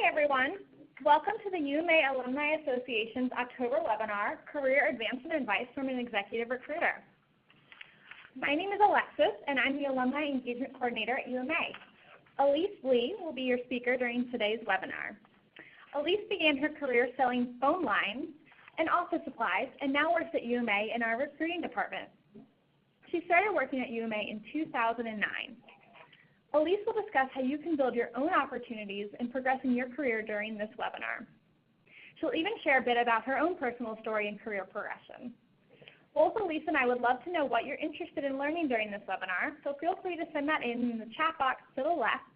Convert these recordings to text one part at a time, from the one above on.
everyone. Welcome to the UMA Alumni Association's October webinar, Career Advancement Advice from an Executive Recruiter. My name is Alexis, and I'm the Alumni Engagement Coordinator at UMA. Elise will be your speaker during today's webinar. Elise began her career selling phone lines and office supplies, and now works at UMA in our recruiting department. She started working at UMA in 2009. Elise will discuss how you can build your own opportunities and progress in your career during this webinar. She'll even share a bit about her own personal story and career progression. Both Elise and I would love to know what you're interested in learning during this webinar, so feel free to send that in the chat box to the left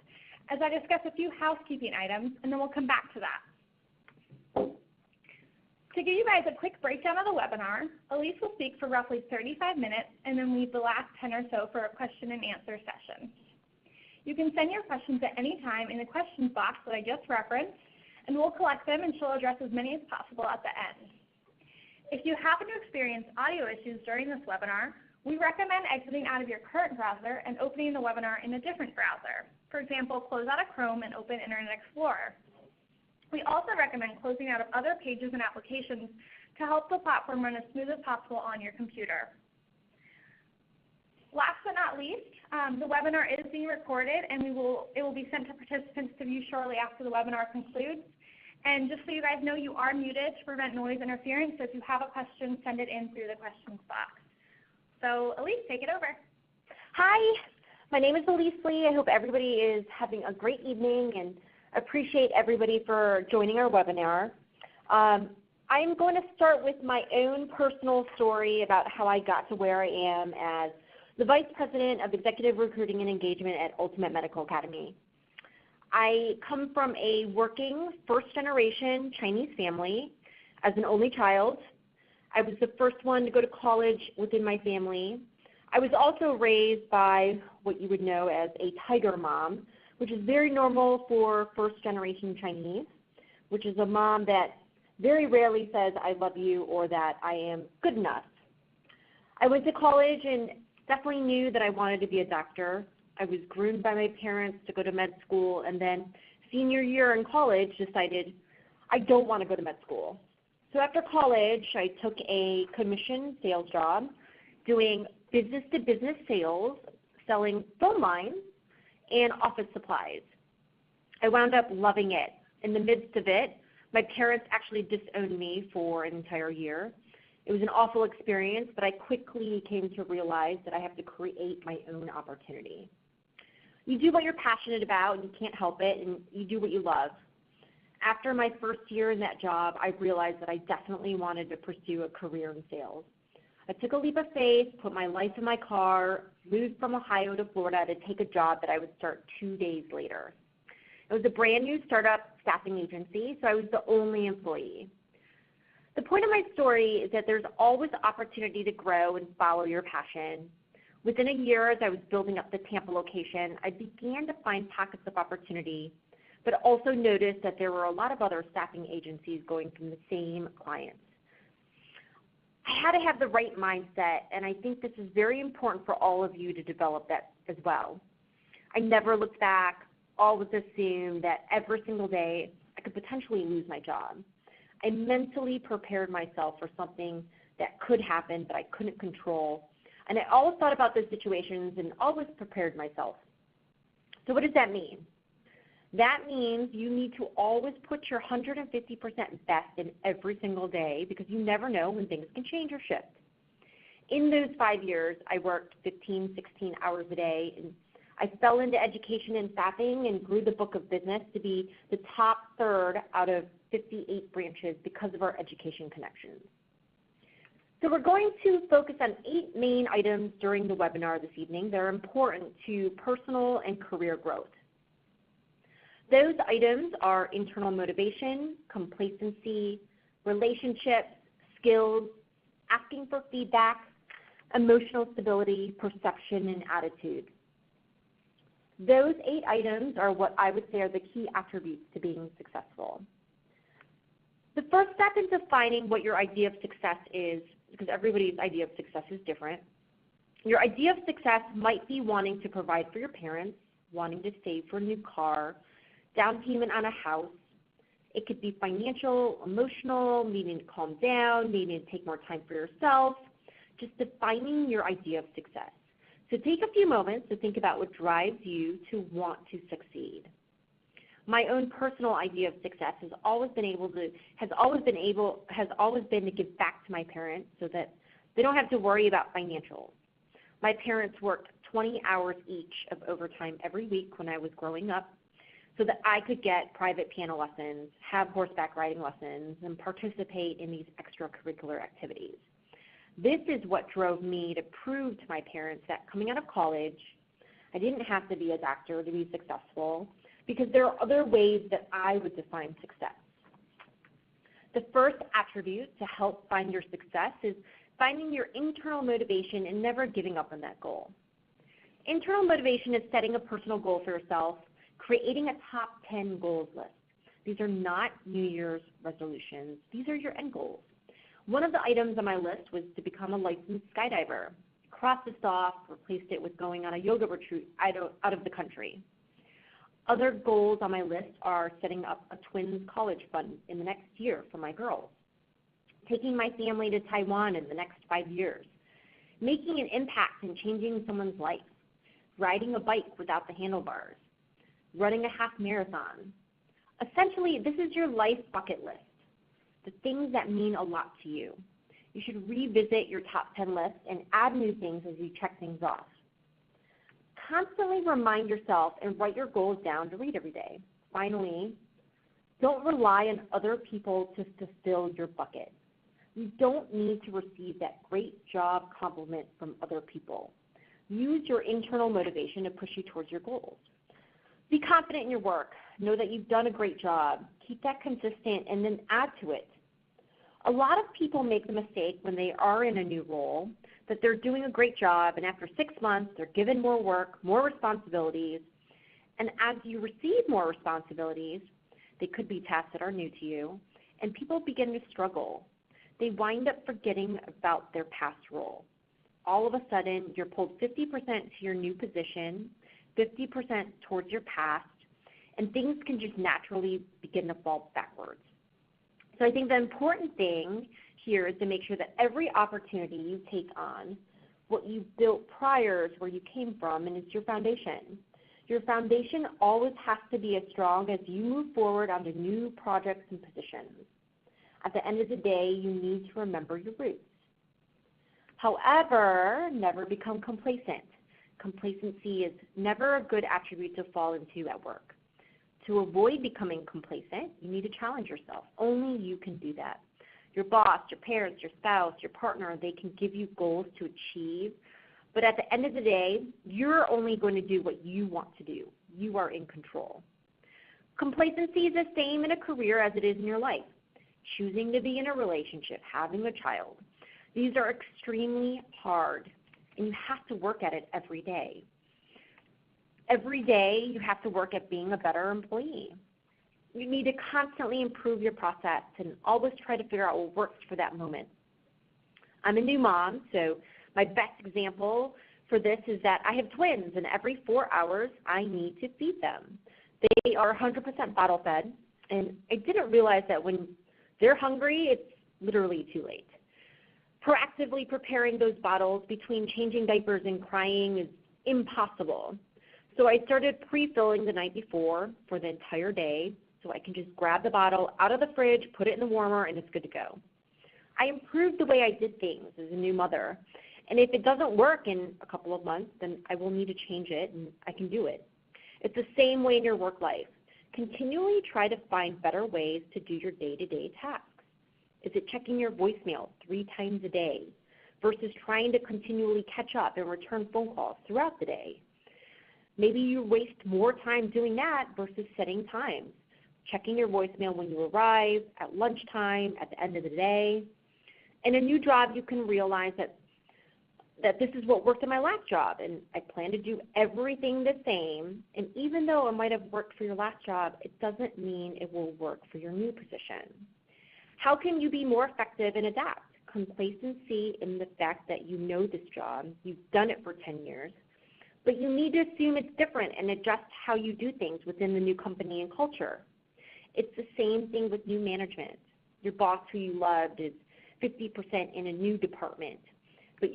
as I discuss a few housekeeping items, and then we'll come back to that. To give you guys a quick breakdown of the webinar, Elise will speak for roughly 35 minutes and then leave the last 10 or so for a question and answer session. You can send your questions at any time in the questions box that I just referenced, and we'll collect them and she'll address as many as possible at the end. If you happen to experience audio issues during this webinar, we recommend exiting out of your current browser and opening the webinar in a different browser. For example, close out of Chrome and open Internet Explorer. We also recommend closing out of other pages and applications to help the platform run as smooth as possible on your computer. Last but not least, the webinar is being recorded, and it will be sent to participants to view shortly after the webinar concludes. And just so you guys know, you are muted to prevent noise interference, so if you have a question, send it in through the questions box. So Elise, take it over. Hi, my name is Elise. I hope everybody is having a great evening and appreciate everybody for joining our webinar. I'm going to start with my own personal story about how I got to where I am as the Vice President of Executive Recruiting and Engagement at Ultimate Medical Academy. I come from a working first-generation Chinese family as an only child. I was the first one to go to college within my family. I was also raised by what you would know as a tiger mom, which is very normal for first-generation Chinese, which is a mom that very rarely says I love you or that I am good enough. I went to college and definitely knew that I wanted to be a doctor. I was groomed by my parents to go to med school, and then senior year in college decided I don't want to go to med school. So after college, I took a commission sales job doing business-to-business sales, selling phone lines and office supplies. I wound up loving it. In the midst of it, my parents actually disowned me for an entire year. It was an awful experience, but I quickly came to realize that I have to create my own opportunity. You do what you're passionate about, and you can't help it, and you do what you love. After my first year in that job, I realized that I definitely wanted to pursue a career in sales. I took a leap of faith, put my life in my car, moved from Ohio to Florida to take a job that I would start 2 days later. It was a brand new startup staffing agency, so I was the only employee. The point of my story is that there's always opportunity to grow and follow your passion. Within a year, as I was building up the Tampa location, I began to find pockets of opportunity, but also noticed that there were a lot of other staffing agencies going from the same clients. I had to have the right mindset, and I think this is very important for all of you to develop that as well. I never looked back, always assumed that every single day I could potentially lose my job. I mentally prepared myself for something that could happen but I couldn't control. And I always thought about those situations and always prepared myself. So what does that mean? That means you need to always put your 150% best in every single day because you never know when things can change or shift. In those 5 years, I worked 15, 16 hours a day, and I fell into education and staffing and grew the book of business to be the top third out of 58 branches because of our education connections. So we're going to focus on 8 main items during the webinar this evening that are important to personal and career growth. Those items are internal motivation, complacency, relationships, skills, asking for feedback, emotional stability, perception, and attitude. Those 8 items are what I would say are the key attributes to being successful. The first step in defining what your idea of success is, because everybody's idea of success is different, your idea of success might be wanting to provide for your parents, wanting to save for a new car, down payment on a house, It could be financial, emotional, needing to calm down, needing to take more time for yourself, just defining your idea of success. So take a few moments to think about what drives you to want to succeed. My own personal idea of success has always been to give back to my parents so that they don't have to worry about financials. My parents worked 20 hours each of overtime every week when I was growing up so that I could get private piano lessons, have horseback riding lessons, and participate in these extracurricular activities. This is what drove me to prove to my parents that coming out of college, I didn't have to be a doctor to be successful, because there are other ways that I would define success. The first attribute to help find your success is finding your internal motivation and never giving up on that goal. Internal motivation is setting a personal goal for yourself, creating a top 10 goals list. These are not New Year's resolutions. These are your end goals. One of the items on my list was to become a licensed skydiver. Crossed this off, replaced it with going on a yoga retreat out of the country. Other goals on my list are setting up a twins college fund in the next year for my girls, taking my family to Taiwan in the next 5 years, making an impact in changing someone's life, riding a bike without the handlebars, running a half marathon. Essentially, this is your life bucket list, the things that mean a lot to you. You should revisit your top 10 list and add new things as you check things off. Constantly remind yourself and write your goals down to read every day. Finally, don't rely on other people to fulfill your bucket. You don't need to receive that great job compliment from other people. Use your internal motivation to push you towards your goals. Be confident in your work. Know that you've done a great job. Keep that consistent and then add to it. A lot of people make the mistake when they are in a new role that they're doing a great job, and after 6 months they're given more work, more responsibilities, and as you receive more responsibilities, they could be tasks that are new to you, and people begin to struggle. They wind up forgetting about their past role. All of a sudden, you're pulled 50% to your new position, 50% towards your past, and things can just naturally begin to fall backwards. So I think the important thing here is to make sure that every opportunity you take on, what you built prior is where you came from, and it's your foundation. Your foundation always has to be as strong as you move forward onto new projects and positions. At the end of the day, you need to remember your roots. However, never become complacent. Complacency is never a good attribute to fall into at work. To avoid becoming complacent, you need to challenge yourself. Only you can do that. Your boss, your parents, your spouse, your partner, they can give you goals to achieve, but at the end of the day, you're only going to do what you want to do. You are in control. Complacency is the same in a career as it is in your life. Choosing to be in a relationship, having a child, these are extremely hard, and you have to work at it every day. Every day you have to work at being a better employee. You need to constantly improve your process and always try to figure out what works for that moment. I'm a new mom, so my best example for this is that I have twins, and every 4 hours I need to feed them. They are 100% bottle fed, and I didn't realize that when they're hungry, it's literally too late. Proactively preparing those bottles between changing diapers and crying is impossible. So I started pre-filling the night before for the entire day, so I can just grab the bottle out of the fridge, put it in the warmer, and it's good to go. I improved the way I did things as a new mother, and if it doesn't work in a couple of months, then I will need to change it, and I can do it. It's the same way in your work life. Continually try to find better ways to do your day-to-day tasks. Is it checking your voicemail 3 times a day versus trying to continually catch up and return phone calls throughout the day? Maybe you waste more time doing that versus setting times, checking your voicemail when you arrive, at lunchtime, at the end of the day. In a new job, you can realize that this is what worked in my last job, and I plan to do everything the same. And even though it might have worked for your last job, it doesn't mean it will work for your new position. How can you be more effective and adapt? Complacency in the fact that you know this job, you've done it for 10 years, but you need to assume it's different and adjust how you do things within the new company and culture. It's the same thing with new management. Your boss who you loved is 50% in a new department, but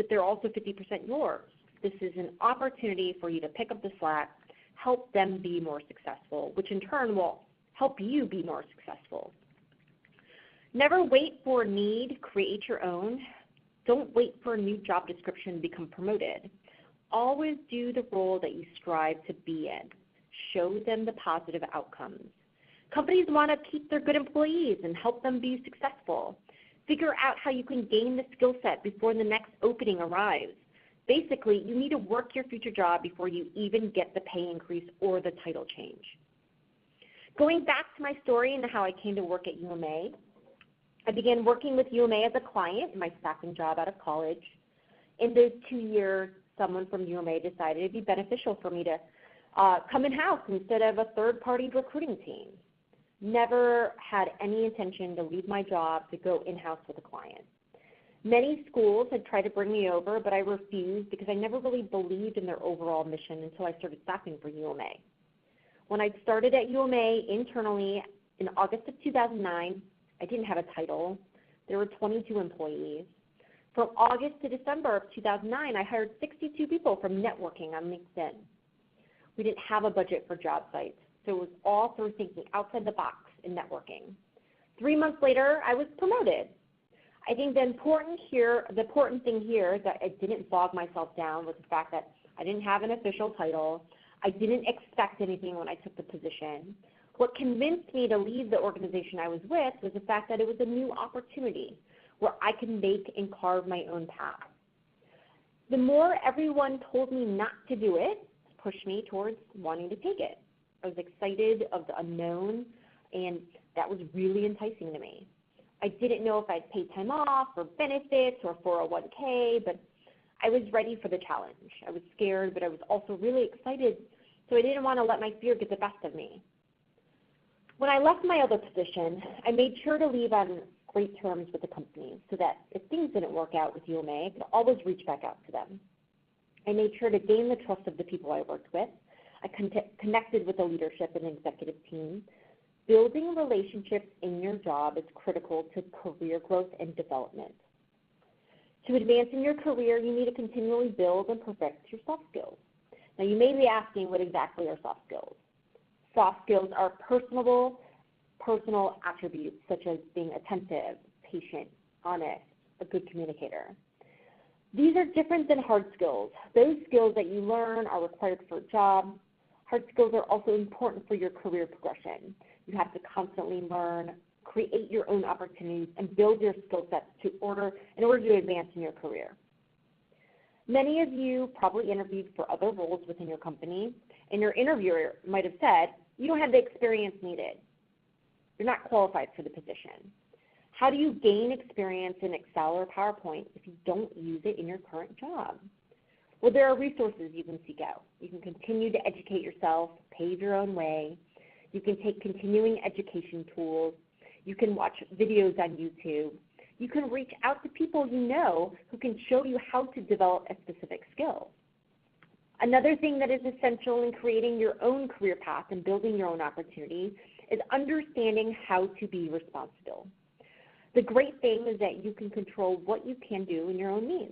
they're also 50% yours. This is an opportunity for you to pick up the slack, help them be more successful, which in turn will help you be more successful. Never wait for a need, create your own. Don't wait for a new job description to become promoted. Always do the role that you strive to be in. Show them the positive outcomes. Companies want to keep their good employees and help them be successful. Figure out how you can gain the skill set before the next opening arrives. Basically, you need to work your future job before you even get the pay increase or the title change. Going back to my story and how I came to work at UMA, I began working with UMA as a client in my staffing job out of college. In those 2 years, someone from UMA decided it would be beneficial for me to come in-house instead of a third-party recruiting team. Never had any intention to leave my job to go in-house with a client. Many schools had tried to bring me over, but I refused because I never really believed in their overall mission until I started staffing for UMA. When I started at UMA internally in August of 2009, I didn't have a title. There were 22 employees. From August to December of 2009, I hired 62 people from networking on LinkedIn. We didn't have a budget for job sites, so it was all through thinking outside the box in networking. 3 months later, I was promoted. I think the important thing here is that I didn't bog myself down with the fact that I didn't have an official title. I didn't expect anything when I took the position. What convinced me to leave the organization I was with was the fact that it was a new opportunity where I could make and carve my own path. The more everyone told me not to do it, pushed me towards wanting to take it. I was excited of the unknown, and that was really enticing to me. I didn't know if I'd pay time off or benefits or 401k, but I was ready for the challenge. I was scared, but I was also really excited, so I didn't want to let my fear get the best of me. When I left my other position, I made sure to leave on great terms with the company so that if things didn't work out with UMA, I could always reach back out to them. I made sure to gain the trust of the people I worked with. I connected with the leadership and executive team. Building relationships in your job is critical to career growth and development. To advance in your career, you need to continually build and perfect your soft skills. Now, you may be asking, what exactly are soft skills? Soft skills are personal attributes such as being attentive, patient, honest, a good communicator. These are different than hard skills. Those skills that you learn are required for a job. Hard skills are also important for your career progression. You have to constantly learn, create your own opportunities, and build your skill sets in order to advance in your career. Many of you probably interviewed for other roles within your company, and your interviewer might have said, you don't have the experience needed. You're not qualified for the position. How do you gain experience in Excel or PowerPoint if you don't use it in your current job? Well, there are resources you can seek out. You can continue to educate yourself, pave your own way. You can take continuing education tools. You can watch videos on YouTube. You can reach out to people you know who can show you how to develop a specific skill. Another thing that is essential in creating your own career path and building your own opportunities is understanding how to be responsible. The great thing is that you can control what you can do in your own means.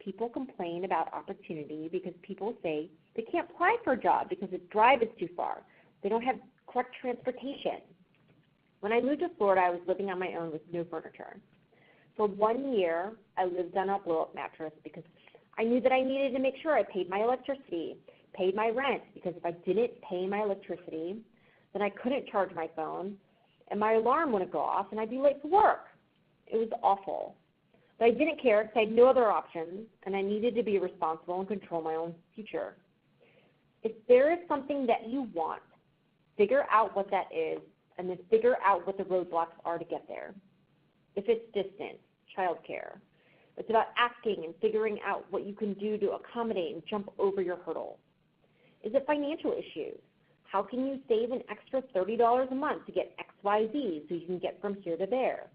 People complain about opportunity because people say they can't apply for a job because the drive is too far. They don't have correct transportation. When I moved to Florida, I was living on my own with no furniture. For 1 year, I lived on a blow-up mattress because I knew that I needed to make sure I paid my electricity, paid my rent, because if I didn't pay my electricity, then I couldn't charge my phone, and my alarm wouldn't go off, and I'd be late for work. It was awful. But I didn't care because I had no other options, and I needed to be responsible and control my own future. If there is something that you want, figure out what that is, and then figure out what the roadblocks are to get there. If it's distance, childcare, it's about asking and figuring out what you can do to accommodate and jump over your hurdles. Is it financial issues? How can you save an extra $30 a month to get XYZ so you can get from here to there?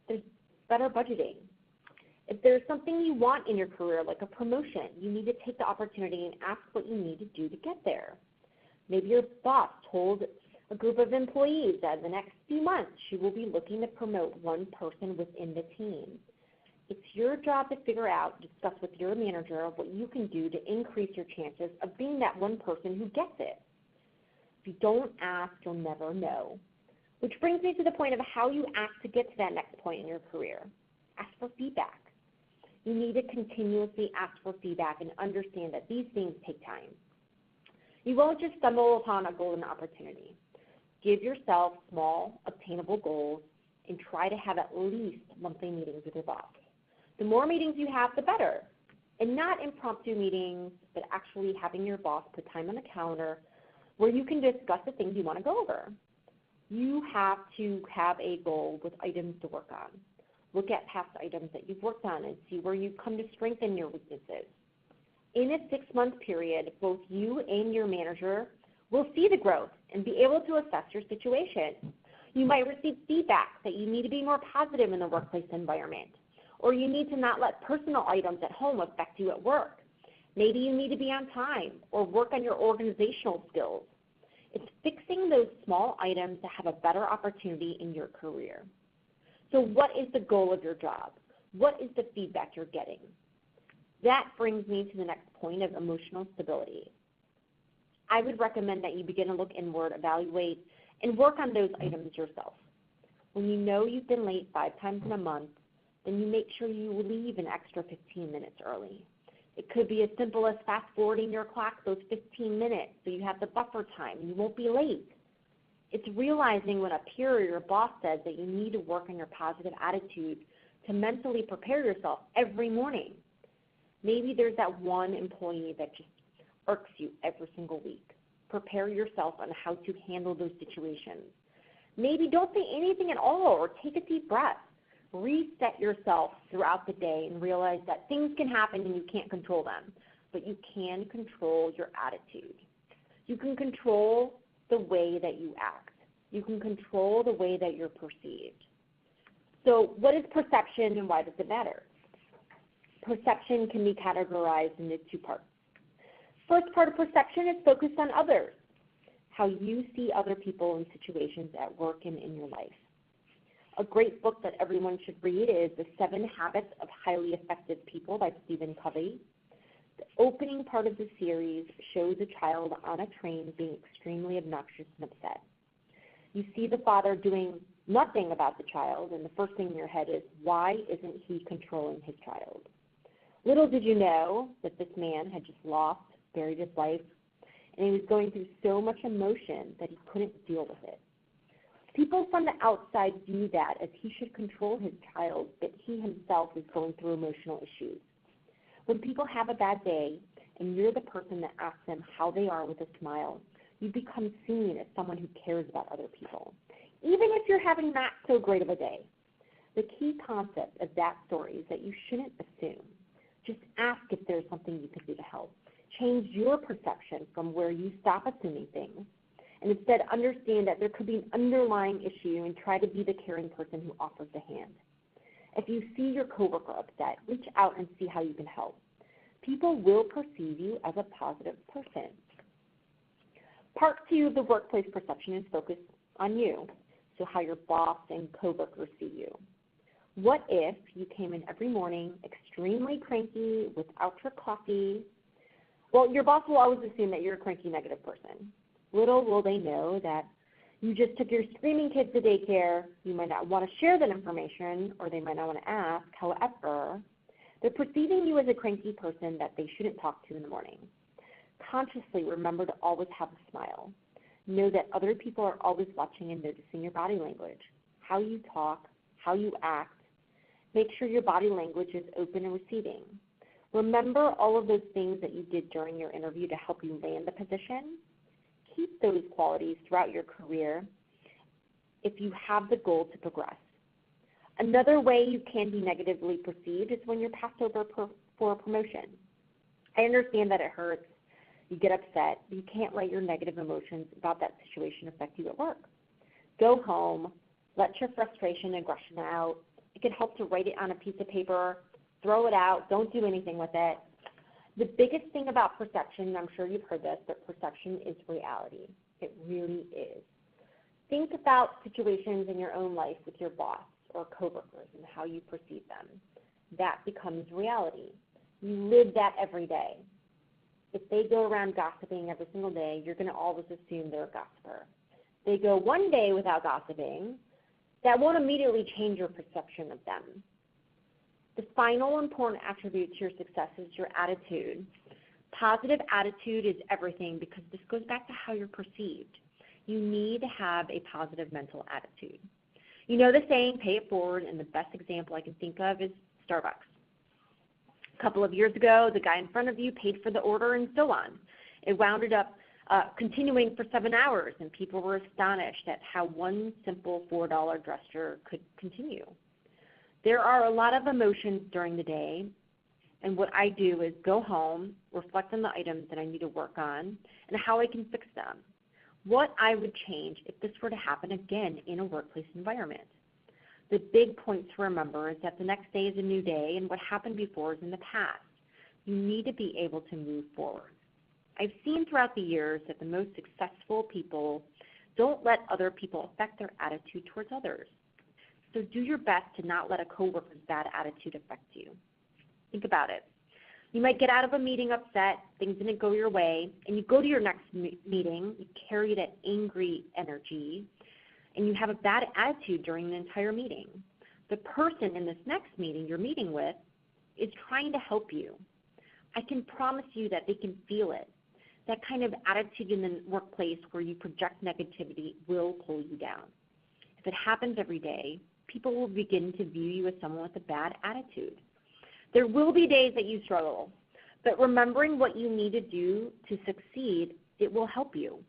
There's better budgeting. If there's something you want in your career, like a promotion, you need to take the opportunity and ask what you need to do to get there. Maybe your boss told a group of employees that in the next few months she will be looking to promote one person within the team. It's your job to figure out, discuss with your manager what you can do to increase your chances of being that one person who gets it. If you don't ask, you'll never know. Which brings me to the point of how you ask to get to that next point in your career. Ask for feedback. You need to continuously ask for feedback and understand that these things take time. You won't just stumble upon a golden opportunity. Give yourself small, obtainable goals and try to have at least monthly meetings with your boss. The more meetings you have, the better. And not impromptu meetings, but actually having your boss put time on the calendar where you can discuss the things you want to go over. You have to have a goal with items to work on. Look at past items that you've worked on and see where you come to strengthen your weaknesses. In a 6-month period, both you and your manager will see the growth and be able to assess your situation. You might receive feedback that you need to be more positive in the workplace environment, or you need to not let personal items at home affect you at work. Maybe you need to be on time or work on your organizational skills. It's fixing those small items to have a better opportunity in your career. So what is the goal of your job? What is the feedback you're getting? That brings me to the next point of emotional stability. I would recommend that you begin to look inward, evaluate, and work on those items yourself. When you know you've been late 5 times in a month, then you make sure you leave an extra 15 minutes early. It could be as simple as fast-forwarding your clock those 15 minutes so you have the buffer time and you won't be late. It's realizing when a peer or your boss says that you need to work on your positive attitude to mentally prepare yourself every morning. Maybe there's that one employee that just irks you every single week. Prepare yourself on how to handle those situations. Maybe don't say anything at all or take a deep breath. Reset yourself throughout the day and realize that things can happen and you can't control them, but you can control your attitude. You can control the way that you act. You can control the way that you're perceived. So what is perception and why does it matter? Perception can be categorized into 2 parts. First part of perception is focused on others, how you see other people and situations at work and in your life. A great book that everyone should read is The 7 Habits of Highly Effective People by Stephen Covey. The opening part of the series shows a child on a train being extremely obnoxious and upset. You see the father doing nothing about the child, and the first thing in your head is, why isn't he controlling his child? Little did you know that this man had just lost, buried his life, and he was going through so much emotion that he couldn't deal with it. People from the outside view that as he should control his child, but he himself is going through emotional issues. When people have a bad day and you're the person that asks them how they are with a smile, you become seen as someone who cares about other people, even if you're having not so great of a day. The key concept of that story is that you shouldn't assume. Just ask if there's something you can do to help. Change your perception from where you stop assuming things, and instead understand that there could be an underlying issue and try to be the caring person who offers a hand. If you see your coworker upset, reach out and see how you can help. People will perceive you as a positive person. Part 2 of the workplace perception is focused on you, so how your boss and coworkers see you. What if you came in every morning extremely cranky without your coffee? Well, your boss will always assume that you're a cranky negative person. Little will they know that you just took your screaming kids to daycare. You might not want to share that information, or they might not want to ask. However, they're perceiving you as a cranky person that they shouldn't talk to in the morning. Consciously remember to always have a smile. Know that other people are always watching and noticing your body language, how you talk, how you act. Make sure your body language is open and receiving. Remember all of those things that you did during your interview to help you land the position. Keep those qualities throughout your career if you have the goal to progress. Another way you can be negatively perceived is when you're passed over for a promotion. I understand that it hurts, you get upset, but you can't let your negative emotions about that situation affect you at work. Go home, let your frustration and aggression out. It can help to write it on a piece of paper, throw it out, don't do anything with it. The biggest thing about perception, and I'm sure you've heard this, but perception is reality. It really is. Think about situations in your own life with your boss or coworkers and how you perceive them. That becomes reality. You live that every day. If they go around gossiping every single day, you're going to always assume they're a gossiper. If they go one day without gossiping, that won't immediately change your perception of them. The final important attribute to your success is your attitude. Positive attitude is everything because this goes back to how you're perceived. You need to have a positive mental attitude. You know the saying, pay it forward, and the best example I can think of is Starbucks. A couple of years ago, the guy in front of you paid for the order and so on. It wound up continuing for 7 hours, and people were astonished at how one simple $4 gesture could continue. There are a lot of emotions during the day, and what I do is go home, reflect on the items that I need to work on, and how I can fix them. What I would change if this were to happen again in a workplace environment. The big point to remember is that the next day is a new day, and what happened before is in the past. You need to be able to move forward. I've seen throughout the years that the most successful people don't let other people affect their attitude towards others. So do your best to not let a coworker's bad attitude affect you. Think about it. You might get out of a meeting upset, things didn't go your way, and you go to your next meeting, you carry that angry energy, and you have a bad attitude during the entire meeting. The person in this next meeting you're meeting with is trying to help you. I can promise you that they can feel it. That kind of attitude in the workplace where you project negativity will pull you down. If it happens every day, people will begin to view you as someone with a bad attitude. There will be days that you struggle, but remembering what you need to do to succeed, it will help you.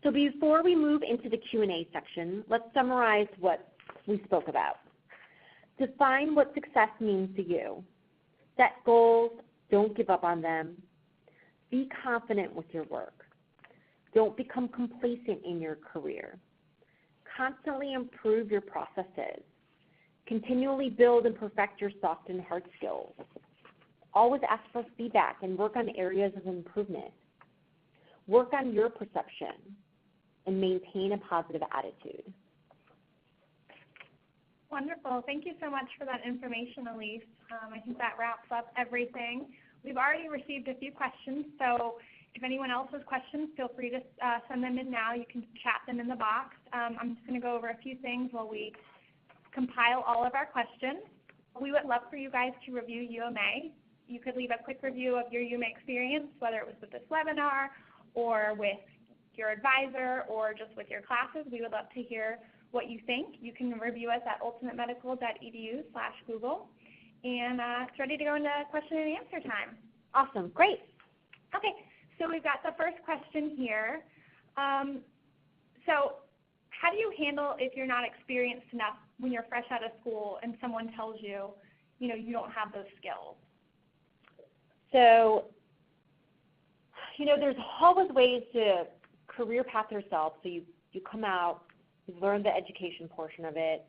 So before we move into the Q&A section, let's summarize what we spoke about. Define what success means to you. Set goals, don't give up on them. Be confident with your work. Don't become complacent in your career. Constantly improve your processes. Continually build and perfect your soft and hard skills. Always ask for feedback and work on areas of improvement. Work on your perception and maintain a positive attitude. Wonderful. Thank you so much for that information, Elise. I think that wraps up everything. We've already received a few questions, so if anyone else has questions, feel free to send them in now. You can chat them in the box. I'm just going to go over a few things while we compile all of our questions. We would love for you guys to review UMA. You could leave a quick review of your UMA experience, whether it was with this webinar or with your advisor or just with your classes. We would love to hear what you think. You can review us at ultimatemedical.edu/Google. And it's ready to go into question and answer time. Awesome. Great. Okay. So we've got the first question here. So how do you handle if you're not experienced enough when you're fresh out of school and someone tells you, you know, you don't have those skills? So, you know, there's always ways to career path yourself. So you come out, you've learned the education portion of it,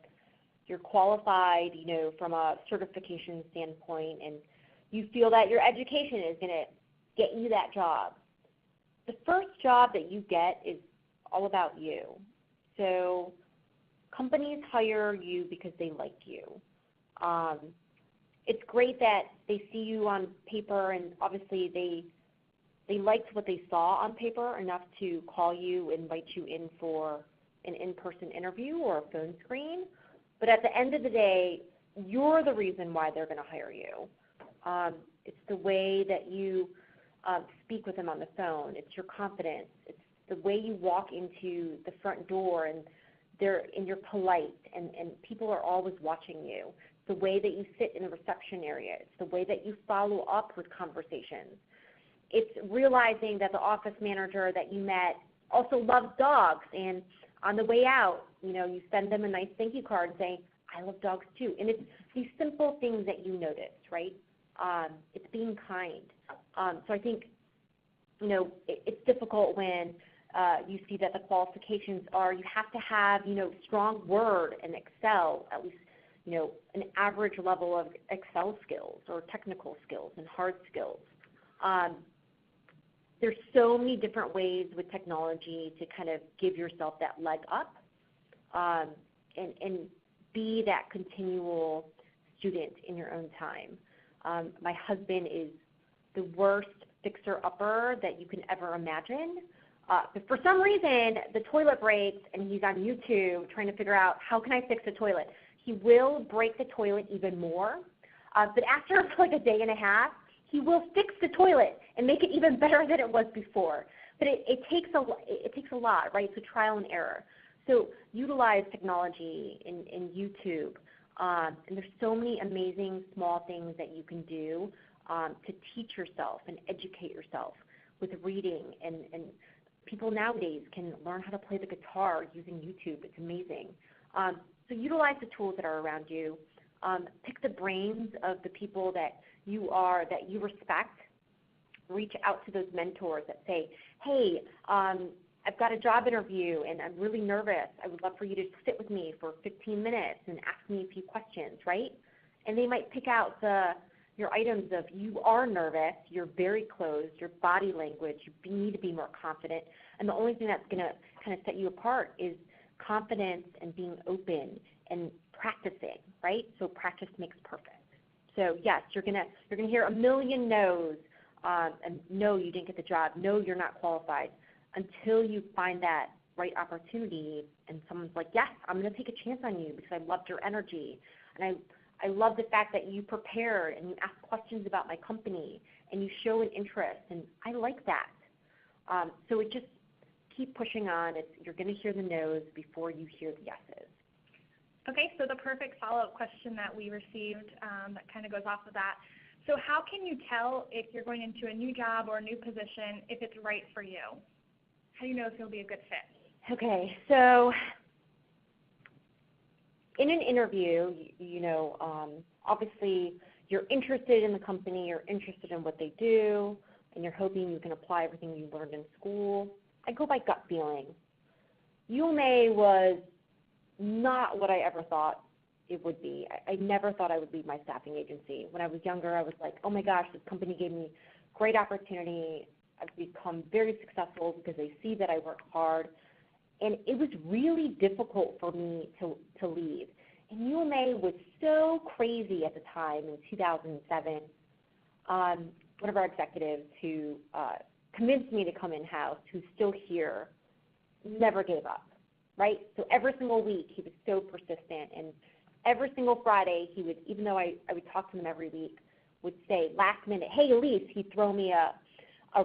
you're qualified, you know, from a certification standpoint, and you feel that your education is going to get you that job. The first job that you get is all about you. So companies hire you because they like you. It's great that they see you on paper, and obviously they liked what they saw on paper enough to call you, invite you in for an in-person interview or a phone screen. But at the end of the day, you're the reason why they're going to hire you. It's the way that you speak with them on the phone. It's your confidence. It's the way you walk into the front door and you're polite and people are always watching you. It's the way that you sit in the reception area. It's the way that you follow up with conversations. It's realizing that the office manager that you met also loves dogs, and on the way out, you know, you send them a nice thank you card saying, I love dogs too. And it's these simple things that you notice, right? It's being kind. So I think, you know, it's difficult when you see that the qualifications are you have to have, you know, strong Word and Excel, at least, you know, an average level of Excel skills or technical skills and hard skills. There's so many different ways with technology to kind of give yourself that leg up and be that continual student in your own time. My husband is the worst fixer-upper that you can ever imagine. But for some reason, the toilet breaks, and he's on YouTube trying to figure out how can I fix the toilet. He will break the toilet even more, but after like a day and a half, he will fix the toilet and make it even better than it was before. But it takes a lot, right? So trial and error. So utilize technology in YouTube, and there's so many amazing small things that you can do to teach yourself and educate yourself with reading, and people nowadays can learn how to play the guitar using YouTube. It's amazing. So utilize the tools that are around you. Pick the brains of the people that you respect. Reach out to those mentors that say, hey, I've got a job interview and I'm really nervous. I would love for you to sit with me for 15 minutes and ask me a few questions, right? And they might pick out your items of you are nervous, you're very closed, your body language, you need to be more confident. And the only thing that's going to kind of set you apart is confidence and being open and practicing, right? So practice makes perfect. So yes, you're gonna hear a million no's, and no, you didn't get the job, no, you're not qualified, until you find that right opportunity and someone's like, yes, I'm going to take a chance on you because I loved your energy, and I love the fact that you prepared and you asked questions about my company and you show an interest, and I like that. So it just keep pushing on. You're going to hear the no's before you hear the yeses. Okay, so the perfect follow-up question that we received that kind of goes off of that. So how can you tell if you're going into a new job or a new position if it's right for you? How do you know if you'll be a good fit? Okay, so in an interview, obviously you're interested in the company, you're interested in what they do, and you're hoping you can apply everything you learned in school. I go by gut feeling. UMA was not what I ever thought it would be. I never thought I would leave my staffing agency. When I was younger, I was like, oh my gosh, this company gave me great opportunity. I've become very successful because they see that I work hard. And it was really difficult for me to leave. And UMA was so crazy at the time in 2007. One of our executives who convinced me to come in-house, who's still here, never gave up, right? So every single week he was so persistent. And every single Friday he would, even though I would talk to him every week, would say last minute, hey, Elise, he'd throw me a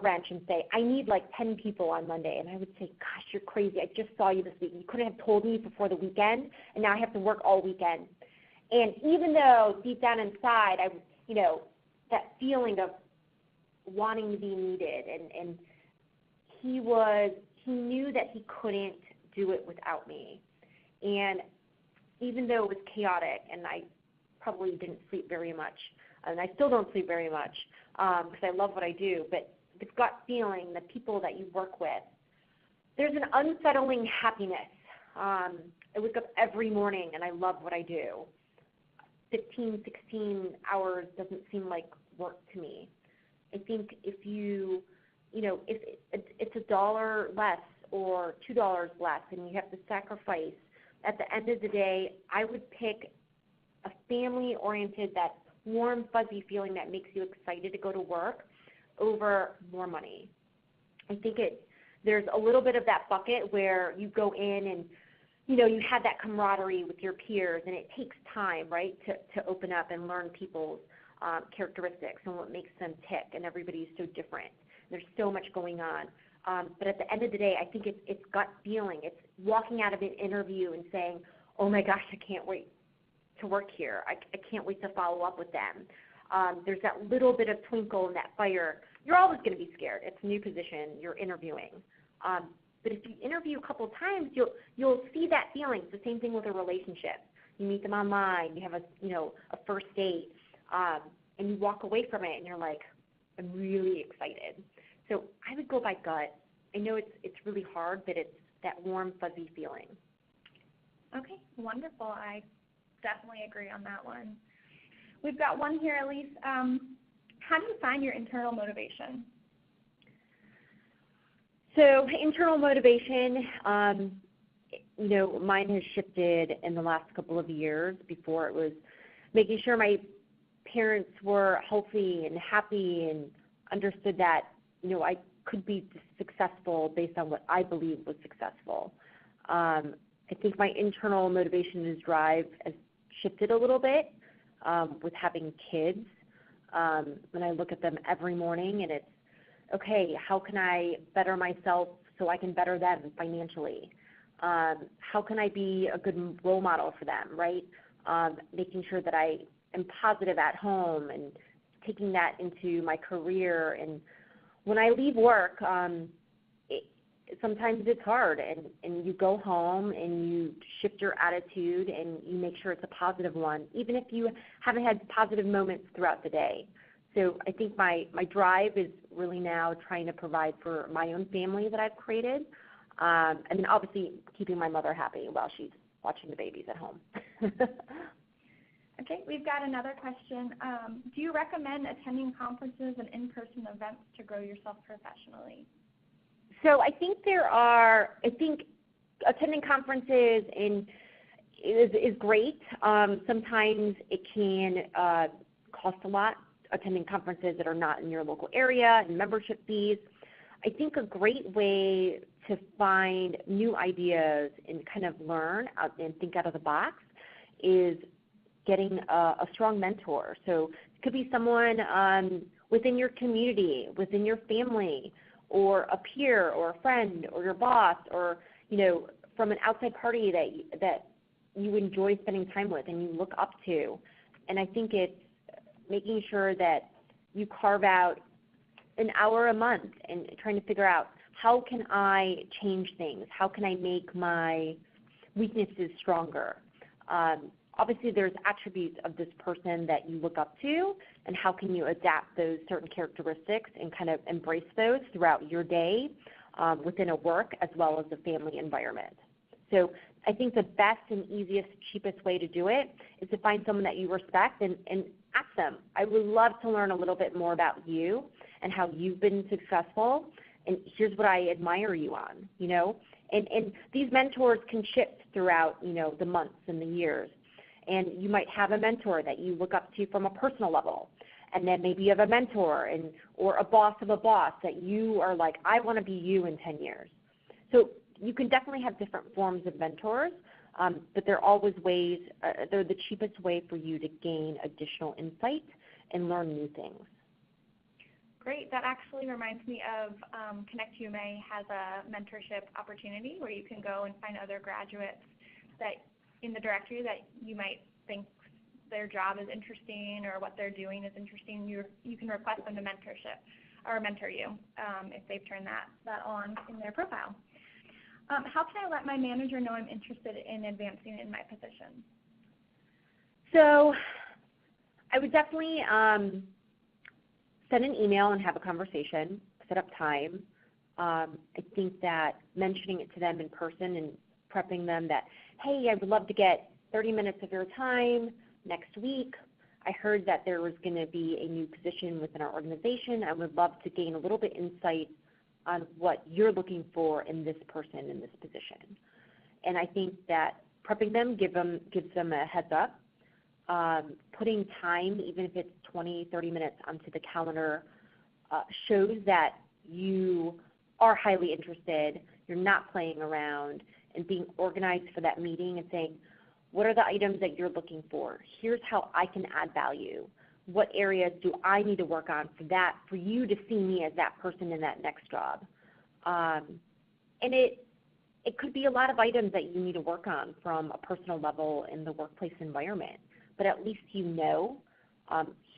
wrench and say, I need like 10 people on Monday. And I would say, gosh, you're crazy. I just saw you this week. You couldn't have told me before the weekend, and now I have to work all weekend. And even though deep down inside, that feeling of wanting to be needed, and he knew that he couldn't do it without me. And even though it was chaotic, and I probably didn't sleep very much, and I still don't sleep very much because I love what I do, but the gut feeling, the people that you work with, there's an unsettling happiness. I wake up every morning and I love what I do. 15, 16 hours doesn't seem like work to me. I think if if it's $1 less or $2 less and you have to sacrifice, at the end of the day, I would pick a family-oriented, that warm, fuzzy feeling that makes you excited to go to work over more money. I think there's a little bit of that bucket where you go in and, you have that camaraderie with your peers, and it takes time, right, to open up and learn people's characteristics and what makes them tick, and everybody's so different. There's so much going on. But at the end of the day, I think it's gut feeling. It's walking out of an interview and saying, oh my gosh, I can't wait to work here. I can't wait to follow up with them. There's that little bit of twinkle in that fire. You're always going to be scared. It's a new position. You're interviewing. But if you interview a couple of times, you'll see that feeling. It's the same thing with a relationship. You meet them online. You have a first date, and you walk away from it, and you're like, I'm really excited. So I would go by gut. I know it's really hard, but it's that warm, fuzzy feeling. Okay, wonderful. I definitely agree on that one. We've got one here, Elise. How do you find your internal motivation? So internal motivation, mine has shifted in the last couple of years. Before it was making sure my parents were healthy and happy and understood that, I could be successful based on what I believe was successful. I think my internal motivation and drive has shifted a little bit with having kids. When I look at them every morning and it's, okay, how can I better myself so I can better them financially? How can I be a good role model for them, right? Making sure that I am positive at home and taking that into my career. And when I leave work, sometimes it's hard, and you go home and you shift your attitude and you make sure it's a positive one, even if you haven't had positive moments throughout the day. So I think my drive is really now trying to provide for my own family that I've created, and then obviously keeping my mother happy while she's watching the babies at home. Okay, we've got another question. Do you recommend attending conferences and in-person events to grow yourself professionally? So I think attending conferences is great. Sometimes it can cost a lot, attending conferences that are not in your local area and membership fees. I think a great way to find new ideas and kind of learn and think out of the box is getting a strong mentor. So it could be someone within your community, within your family, or a peer or a friend or your boss, or from an outside party that you enjoy spending time with and you look up to. And I think it's making sure that you carve out an hour a month and trying to figure out, how can I change things? How can I make my weaknesses stronger? Obviously, there's attributes of this person that you look up to, and how can you adapt those certain characteristics and kind of embrace those throughout your day within a work as well as a family environment. So I think the best and easiest, cheapest way to do it is to find someone that you respect and ask them, I would love to learn a little bit more about you and how you've been successful, and here's what I admire you on, And these mentors can shift throughout, the months and the years. And you might have a mentor that you look up to from a personal level. And then maybe you have a mentor or a boss of a boss that you are like, I want to be you in 10 years. So you can definitely have different forms of mentors, but they're always ways, they're the cheapest way for you to gain additional insight and learn new things. Great. That actually reminds me of Connect UMA has a mentorship opportunity where you can go and find other graduates that in the directory that you might think their job is interesting or what they're doing is interesting. You can request them to mentorship or mentor you if they've turned that on in their profile. How can I let my manager know I'm interested in advancing in my position? So I would definitely send an email and have a conversation, set up time. I think that mentioning it to them in person and prepping them that, hey, I would love to get 30 minutes of your time next week. I heard that there was going to be a new position within our organization. I would love to gain a little bit insight on what you're looking for in this person in this position. And I think that prepping them gives them a heads up. Putting time, even if it's 20, 30 minutes onto the calendar, shows that you are highly interested, you're not playing around, and being organized for that meeting and saying, what are the items that you're looking for? Here's how I can add value. What areas do I need to work on for you to see me as that person in that next job? And it could be a lot of items that you need to work on from a personal level in the workplace environment, but at least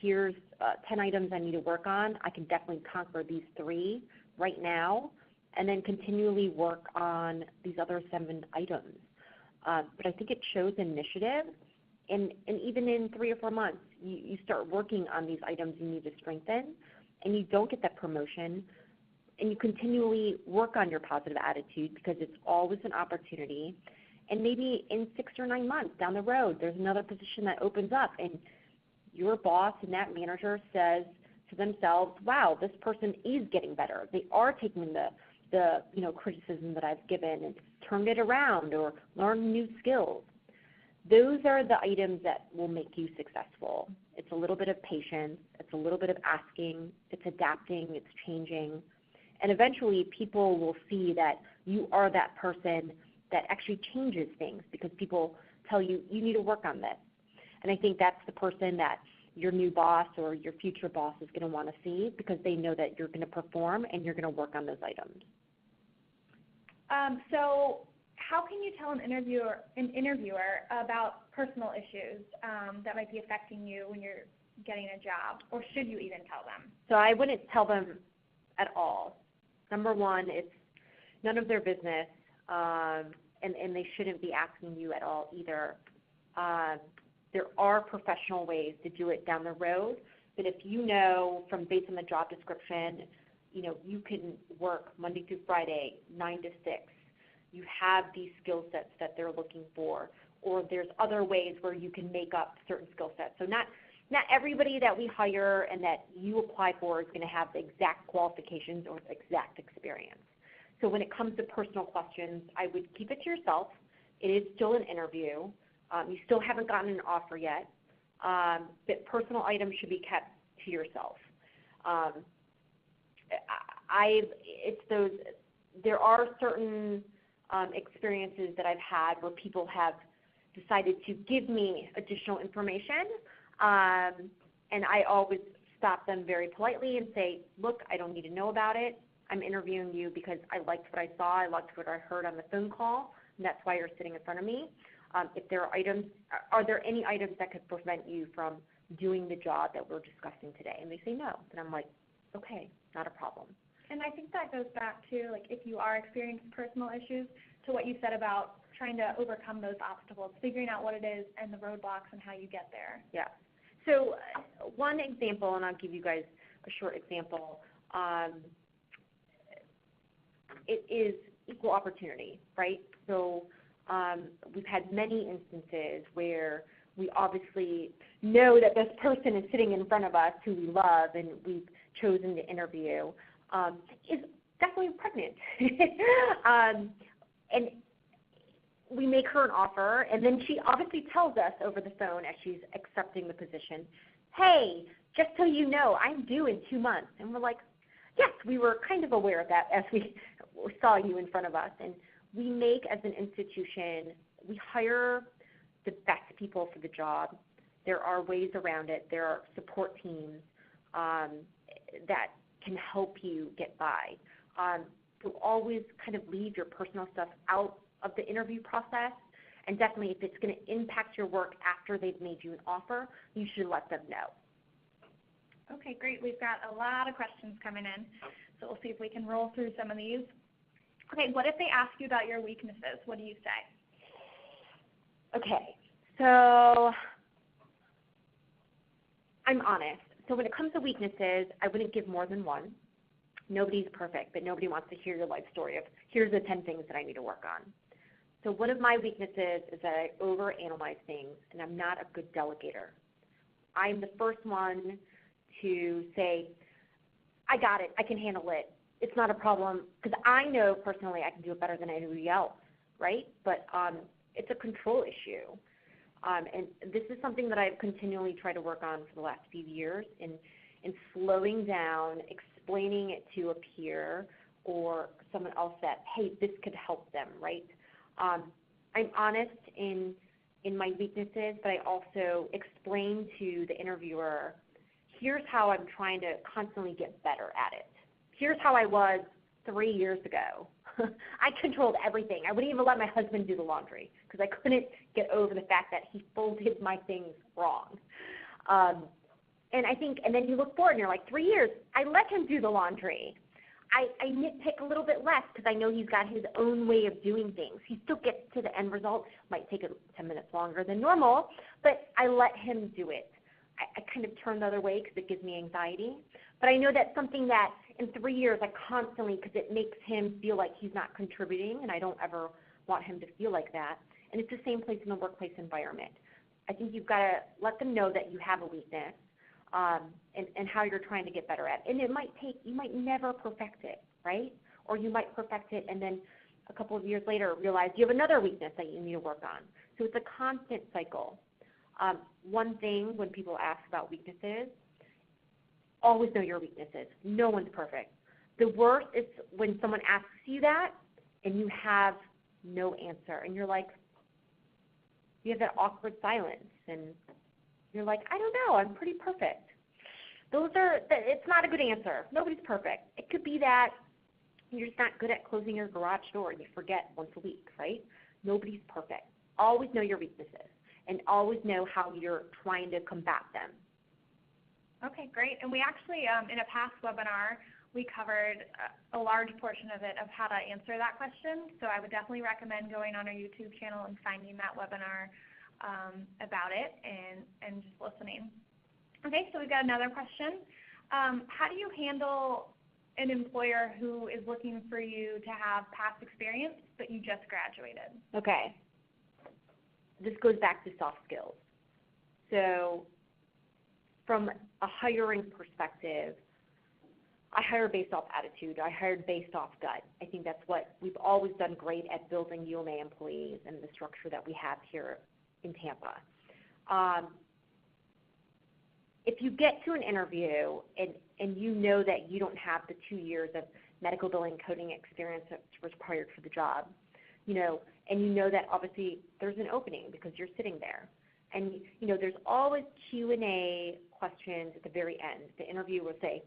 here's 10 items I need to work on. I can definitely conquer these 3 right now, and then continually work on these other 7 items. But I think it shows initiative, and even in 3 or 4 months, you start working on these items you need to strengthen, and you don't get that promotion, and you continually work on your positive attitude because it's always an opportunity. And maybe in 6 or 9 months down the road, there's another position that opens up, and your boss and that manager says to themselves, wow, this person is getting better. They are taking the the criticism that I've given and turned it around or learned new skills. Those are the items that will make you successful. It's a little bit of patience. It's a little bit of asking. It's adapting. It's changing. And eventually people will see that you are that person that actually changes things because people tell you, you need to work on this. And I think that's the person that your new boss or your future boss is going to want to see because they know that you're going to perform and you're going to work on those items. So how can you tell an interviewer about personal issues that might be affecting you when you're getting a job, or should you even tell them? So I wouldn't tell them at all. Number one, it's none of their business, and they shouldn't be asking you at all either. There are professional ways to do it down the road, but if you know from based on the job description, you can work Monday through Friday, 9 to 6. You have these skill sets that they're looking for, or there's other ways where you can make up certain skill sets. So not everybody that we hire and that you apply for is going to have the exact qualifications or exact experience. So when it comes to personal questions, I would keep it to yourself. It is still an interview. You still haven't gotten an offer yet, but personal items should be kept to yourself. There are certain experiences that I've had where people have decided to give me additional information, and I always stop them very politely and say, look, I don't need to know about it. I'm interviewing you because I liked what I saw, I liked what I heard on the phone call, and that's why you're sitting in front of me. If there are items, are there any items that could prevent you from doing the job that we're discussing today? And they say no. And I'm like, okay, not a problem. And I think that goes back to, like, if you are experiencing personal issues, to what you said about trying to overcome those obstacles, figuring out what it is and the roadblocks and how you get there. Yeah. So one example, and I'll give you guys a short example, it is equal opportunity, right? So we've had many instances where we obviously know that this person is sitting in front of us who we love and we've chosen to interview is definitely pregnant. And we make her an offer, and then she obviously tells us over the phone as she's accepting the position, hey, just so you know, I'm due in 2 months. And we're like, yes, we were kind of aware of that as we saw you in front of us. And we make, as an institution, we hire the best people for the job. There are ways around it. There are support teams that can help you get by. So always kind of leave your personal stuff out of the interview process, and definitely if it's going to impact your work after they've made you an offer, you should let them know. Okay, great. We've got a lot of questions coming in, so we'll see if we can roll through some of these. Okay, what if they ask you about your weaknesses? What do you say? Okay, so I'm honest. So when it comes to weaknesses, I wouldn't give more than one. Nobody's perfect, but nobody wants to hear your life story of here's the 10 things that I need to work on. So one of my weaknesses is that I overanalyze things, and I'm not a good delegator. I'm the first one to say, I got it, I can handle it. It's not a problem, because I know personally I can do it better than anybody else, right? But it's a control issue. And this is something that I've continually tried to work on for the last few years in slowing down, explaining it to a peer or someone else that, hey, this could help them, right? I'm honest in my weaknesses, but I also explain to the interviewer, here's how I'm trying to constantly get better at it. Here's how I was 3 years ago. I controlled everything. I wouldn't even let my husband do the laundry because I couldn't get over the fact that he folded my things wrong. And I think, and then you look forward and you're like, 3 years, I let him do the laundry. I nitpick a little bit less because I know he's got his own way of doing things. He still gets to the end result. Might take 10 minutes longer than normal, but I let him do it. I kind of turn the other way because it gives me anxiety. But I know that's something that in 3 years I constantly, because it makes him feel like he's not contributing, and I don't ever want him to feel like that. And it's the same place in the workplace environment. I think you've got to let them know that you have a weakness and how you're trying to get better at it. And it might take, you might never perfect it, right? or you might perfect it and then a couple of years later realize you have another weakness that you need to work on. So it's a constant cycle. One thing when people ask about weaknesses, always know your weaknesses. No one's perfect. The worst is when someone asks you that and you have no answer, and you're like, you have that awkward silence, and you're like, I don't know, I'm pretty perfect. It's not a good answer. Nobody's perfect. It could be that you're just not good at closing your garage door and you forget once a week, right? Nobody's perfect. Always know your weaknesses and always know how you're trying to combat them. Okay, great. And we actually, in a past webinar, we covered a large portion of it of how to answer that question. So I would definitely recommend going on our YouTube channel and finding that webinar about it and just listening. Okay, so we've got another question. How do you handle an employer who is looking for you to have past experience, but you just graduated? Okay. This goes back to soft skills. So from a hiring perspective, I hire based off attitude. I hired based off gut. I think that's what we've always done great at building UMA employees and the structure that we have here in Tampa. If you get to an interview and you know that you don't have the 2 years of medical billing coding experience that's required for the job, and you know that obviously there's an opening because you're sitting there. And, there's always Q&A questions at the very end. The interviewer will say,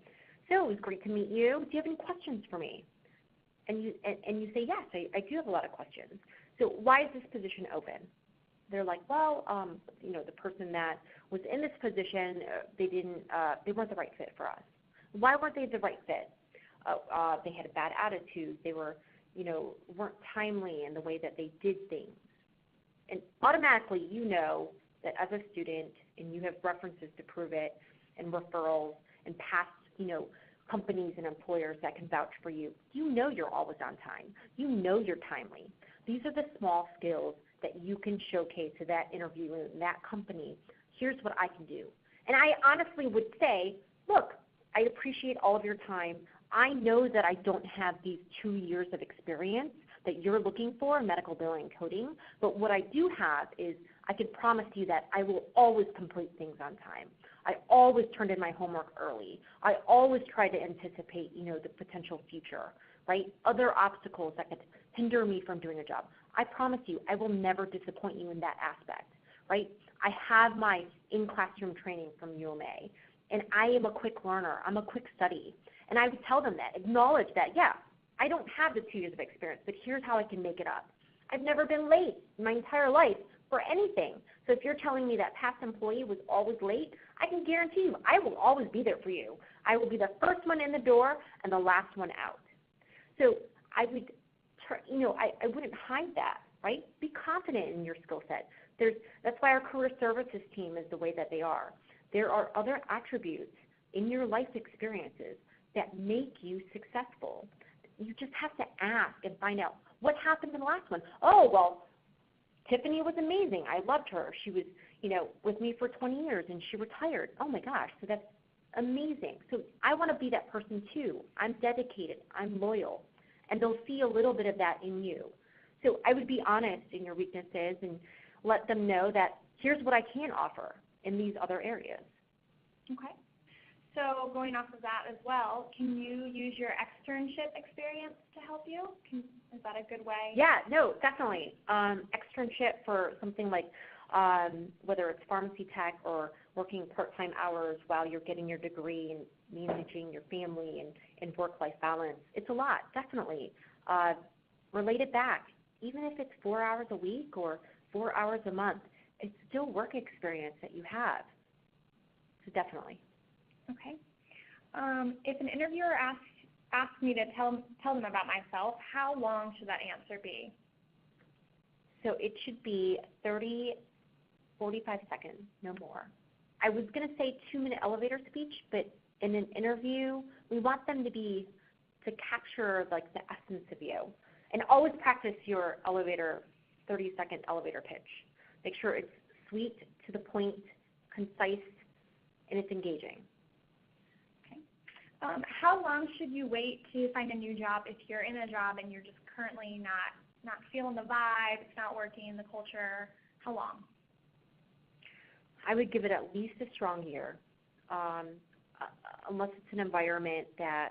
so it was great to meet you. Do you have any questions for me? And you say, yes, I do have a lot of questions. So why is this position open? They're like, well, the person that was in this position, they weren't the right fit for us. Why weren't they the right fit? They had a bad attitude. They weren't timely in the way that they did things. And automatically you know that as a student, and you have references to prove it, and referrals, and past, companies and employers that can vouch for you, you're always on time. You're timely. These are the small skills that you can showcase to that interviewer and that company. Here's what I can do. And I honestly would say, look, I appreciate all of your time. I know that I don't have these 2 years of experience that you're looking for in medical billing and coding, but what I do have is I can promise you that I will always complete things on time. I always turned in my homework early. I always try to anticipate, the potential future, right? Other obstacles that could hinder me from doing a job. I promise you, I will never disappoint you in that aspect, right? I have my in-classroom training from UMA, and I am a quick learner. I'm a quick study. And I would tell them that, acknowledge that, yeah, I don't have the 2 years of experience, but here's how I can make it up. I've never been late in my entire life for anything. So if you're telling me that past employee was always late, I can guarantee you I will always be there for you. I will be the first one in the door and the last one out. So I would, I wouldn't hide that, right? Be confident in your skill set. That's why our career services team is the way that they are. There are other attributes in your life experiences that make you successful. You just have to ask and find out what happened in the last one. Oh, well, Tiffany was amazing. I loved her. She was, with me for 20 years and she retired. Oh my gosh, so that's amazing. So I want to be that person too. I'm dedicated. I'm loyal. And they'll see a little bit of that in you. So I would be honest in your weaknesses and let them know that here's what I can offer in these other areas. Okay. So going off of that as well, can you use your externship experience to help you? Is that a good way? Yeah, no, definitely. Externship for something like whether it's pharmacy tech or working part-time hours while you're getting your degree and managing your family and work-life balance. It's a lot, definitely. Relate it back. Even if it's 4 hours a week or 4 hours a month, it's still work experience that you have. So definitely. Okay. If an interviewer asks me to tell them about myself, how long should that answer be? So it should be 30, 45 seconds, no more. I was going to say 2-minute elevator speech, but in an interview, we want them to capture like the essence of you. And always practice your 30-second elevator pitch. Make sure it's sweet, to the point, concise, and it's engaging. How long should you wait to find a new job if you're in a job and you're just currently not feeling the vibe, it's not working, the culture? How long? I would give it at least a strong year, unless it's an environment that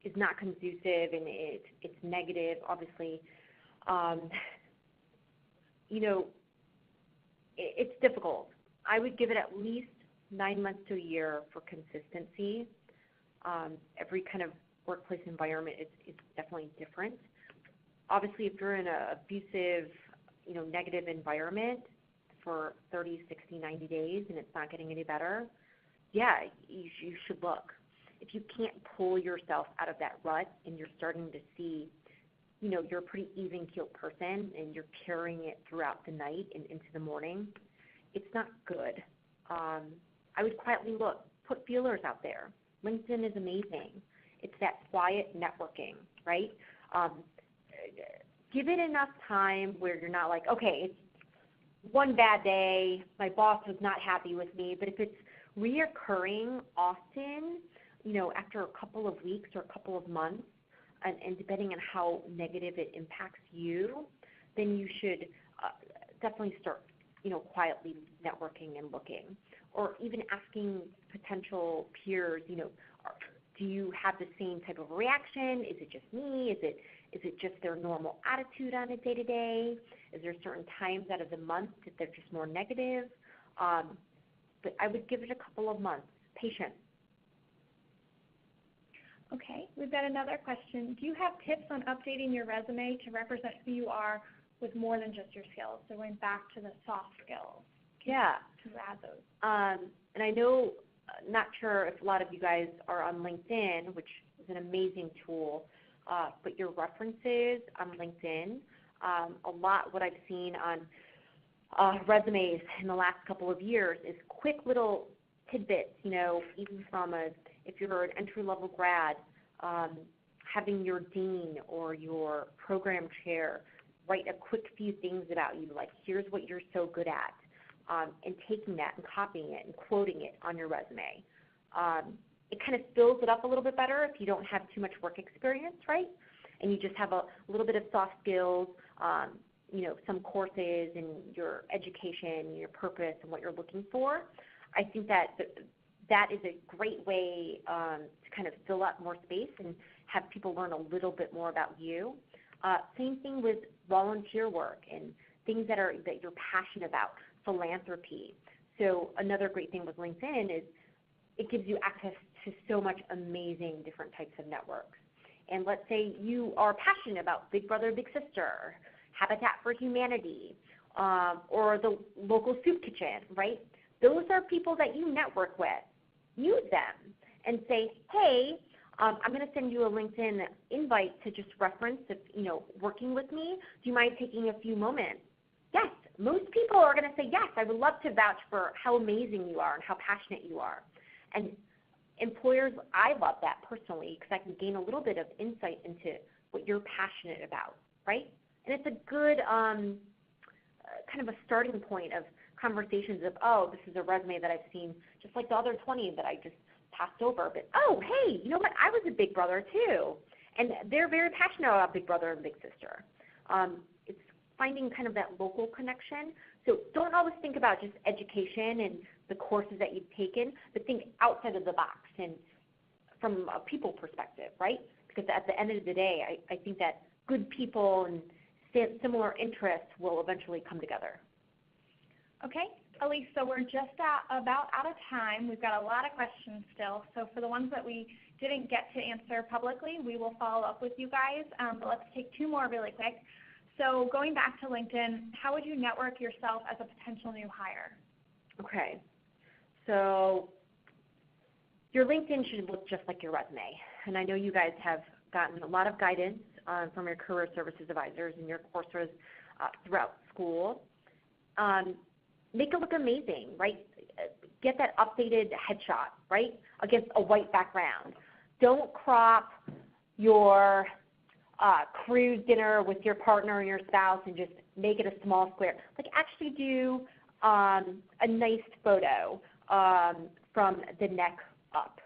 is not conducive and it's negative. Obviously, it's difficult. I would give it at least 9 months to a year for consistency. Every kind of workplace environment is definitely different. Obviously, if you're in an abusive, negative environment for 30, 60, 90 days and it's not getting any better, yeah, you should look. If you can't pull yourself out of that rut and you're starting to see, you're a pretty even-keeled person and you're carrying it throughout the night and into the morning, it's not good. I would quietly look, put feelers out there. LinkedIn is amazing. It's that quiet networking, right? Give it enough time where you're not like, okay, it's one bad day, my boss was not happy with me, but if it's reoccurring often, after a couple of weeks or a couple of months, and depending on how negative it impacts you, then you should definitely start, quietly networking and looking. Or even asking potential peers, do you have the same type of reaction? Is it just me? Is it just their normal attitude on a day-to-day? Is there certain times out of the month that they're just more negative? But I would give it a couple of months. Patience. Okay, we've got another question. Do you have tips on updating your resume to represent who you are with more than just your skills? So going back to the soft skills. Yeah. To add those. And I know, not sure if a lot of you guys are on LinkedIn, which is an amazing tool, but your references on LinkedIn, a lot what I've seen on resumes in the last couple of years is quick little tidbits, even from if you're an entry-level grad, having your dean or your program chair write a quick few things about you, like here's what you're so good at, and taking that and copying it and quoting it on your resume. It kind of fills it up a little bit better if you don't have too much work experience, right? And you just have a little bit of soft skills, some courses and your education, your purpose, and what you're looking for. I think that that is a great way to kind of fill up more space and have people learn a little bit more about you. Same thing with volunteer work and things that you're passionate about, philanthropy. So another great thing with LinkedIn is it gives you access to so much amazing different types of networks. And let's say you are passionate about Big Brother, Big Sister, Habitat for Humanity, or the local soup kitchen, right? Those are people that you network with. Use them and say, hey, I'm going to send you a LinkedIn invite to just reference if, working with me. Do you mind taking a few moments? Yes, most people are going to say, yes, I would love to vouch for how amazing you are and how passionate you are. And employers, I love that personally because I can gain a little bit of insight into what you're passionate about, right? And it's a good kind of a starting point of conversations of, oh, this is a resume that I've seen just like the other 20 that I just passed over. But, oh, hey, you know what? I was a Big Brother too. And they're very passionate about Big Brother and Big Sister. It's finding kind of that local connection. So don't always think about just education and the courses that you've taken, but think outside of the box and from a people perspective, right? Because at the end of the day, I think that good people and similar interests will eventually come together. Okay, Elise, so we're just about out of time. We've got a lot of questions still. So for the ones that we didn't get to answer publicly, we will follow up with you guys. But let's take two more really quick. So going back to LinkedIn, how would you network yourself as a potential new hire? Okay, so your LinkedIn should look just like your resume. And I know you guys have gotten a lot of guidance from your career services advisors and your courses throughout school. Make it look amazing, right? Get that updated headshot, right, against a white background. Don't crop your cruise dinner with your partner or your spouse and just make it a small square. Like actually do a nice photo from the neck up.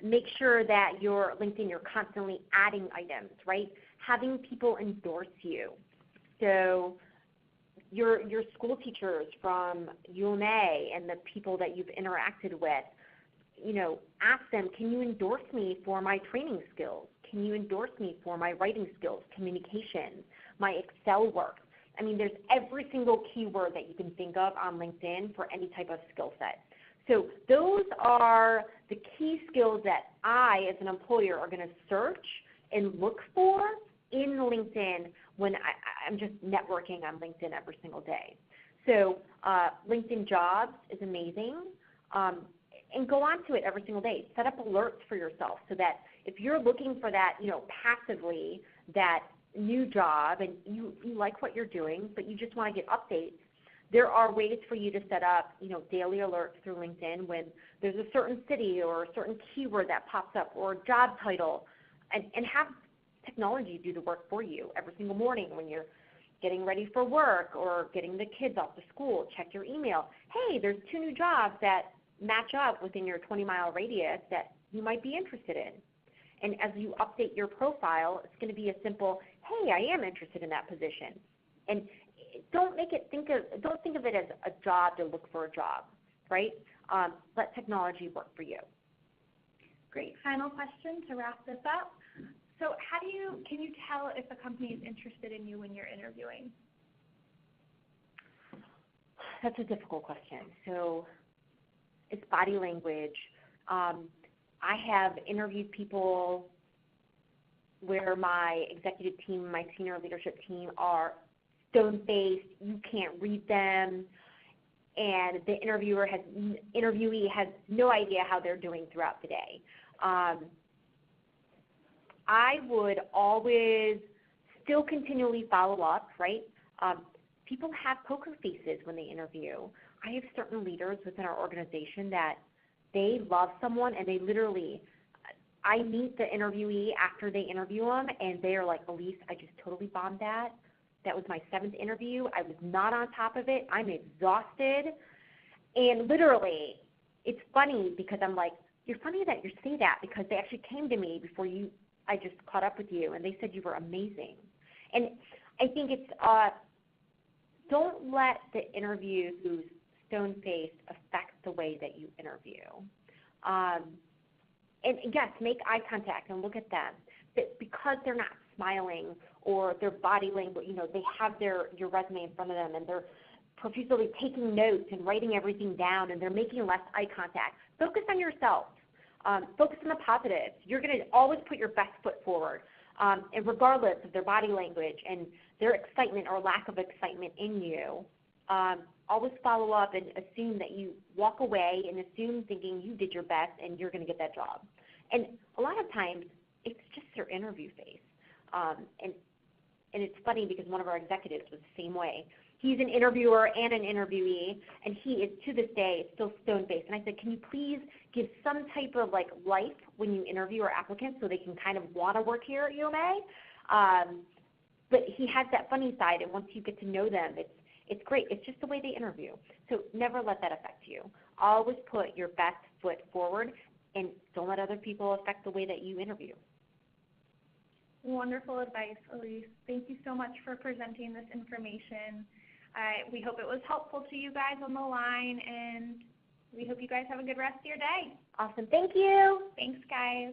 Make sure that your LinkedIn, you're constantly adding items, right? Having people endorse you. So your school teachers from UMA and the people that you've interacted with, ask them, can you endorse me for my training skills? Can you endorse me for my writing skills, communications, my Excel work? I mean, there's every single keyword that you can think of on LinkedIn for any type of skill set. So those are the key skills that I, as an employer, are going to search and look for in LinkedIn when I'm just networking on LinkedIn every single day. So LinkedIn Jobs is amazing. And go on to it every single day. Set up alerts for yourself so that if you're looking for that, passively, that new job and you like what you're doing, but you just want to get updates, there are ways for you to set up, daily alerts through LinkedIn when there's a certain city or a certain keyword that pops up or a job title, and have technology do the work for you every single morning when you're getting ready for work or getting the kids off to school. Check your email. Hey, there's 2 new jobs that match up within your 20-mile radius that you might be interested in. And as you update your profile, it's going to be a simple, hey, I am interested in that position. And don't think of it as a job to look for a job, right? Let technology work for you. Great. Final question to wrap this up. So can you tell if a company is interested in you when you're interviewing? That's a difficult question. So it's body language. I have interviewed people where my executive team, my senior leadership team are stone-faced, you can't read them, and the interviewee has no idea how they're doing throughout the day. I would always still continually follow up, right? People have poker faces when they interview. I have certain leaders within our organization that they love someone and they literally, I meet the interviewee after they interview them and they are like, Elise, I just totally bombed that. That was my 7th interview. I was not on top of it. I'm exhausted. And literally, it's funny because I'm like, you're funny that you say that because they actually came to me before I just caught up with you and they said you were amazing. And I think it's, don't let the interview who's stone-faced affect the way that you interview. And yes, make eye contact and look at them. But because they're not smiling or their body language, they have your resume in front of them and they're profusely taking notes and writing everything down and they're making less eye contact. Focus on yourself. Focus on the positives. You're going to always put your best foot forward. And regardless of their body language and their excitement or lack of excitement in you, always follow up and assume that you walk away and assume thinking you did your best and you're going to get that job. And a lot of times, it's just their interview face. And it's funny because one of our executives was the same way. He's an interviewer and an interviewee, and he is, to this day, still stone-faced. And I said, can you please give some type of, life when you interview our applicants so they can kind of want to work here at UMA? But he has that funny side, and once you get to know them, it's great. It's just the way they interview. So never let that affect you. Always put your best foot forward, and don't let other people affect the way that you interview. Wonderful advice, Elise. Thank you so much for presenting this information. We hope it was helpful to you guys on the line, and we hope you guys have a good rest of your day. Awesome. Thank you. Thanks, guys.